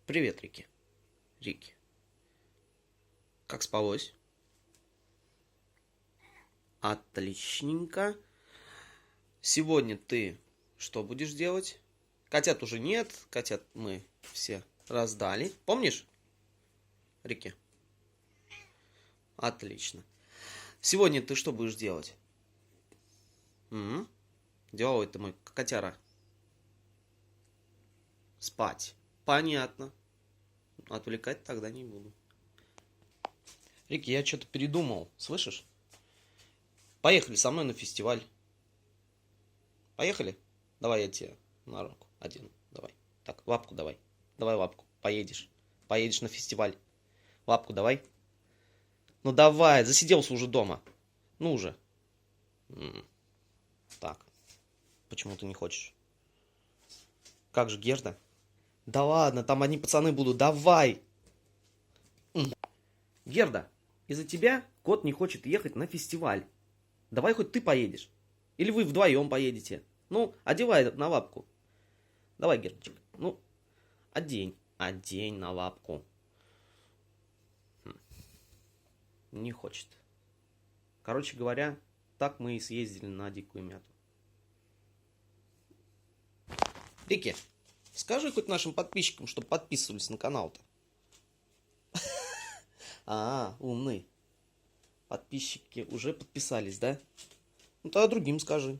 Привет, Рики. Рики. Как спалось? Отличненько. Сегодня ты что будешь делать? Котят уже нет. Котят мы все раздали. Помнишь, Рики? Отлично. Сегодня ты что будешь делать? Делай ты мой котяра. Спать. Понятно. Отвлекать тогда не буду. Рики, я что-то передумал. Слышишь? Поехали со мной на фестиваль. Поехали? Давай я тебе на руку один. Давай. Так, лапку давай. Давай лапку. Поедешь. Поедешь на фестиваль. Лапку давай. Ну давай, засиделся уже дома. Ну уже. Так. Почему ты не хочешь? Как же Герда? Да ладно, там одни пацаны будут. Давай. Герда, из-за тебя кот не хочет ехать на фестиваль. Давай хоть ты поедешь. Или вы вдвоем поедете. Ну, одевай на лапку. Давай, Гердочек. Ну, одень. Одень на лапку. Не хочет. Короче говоря, так мы и съездили на дикую мяту. Рики, скажи хоть нашим подписчикам, чтобы подписывались на канал-то. Умный. Подписчики уже подписались, да? Ну тогда другим скажи.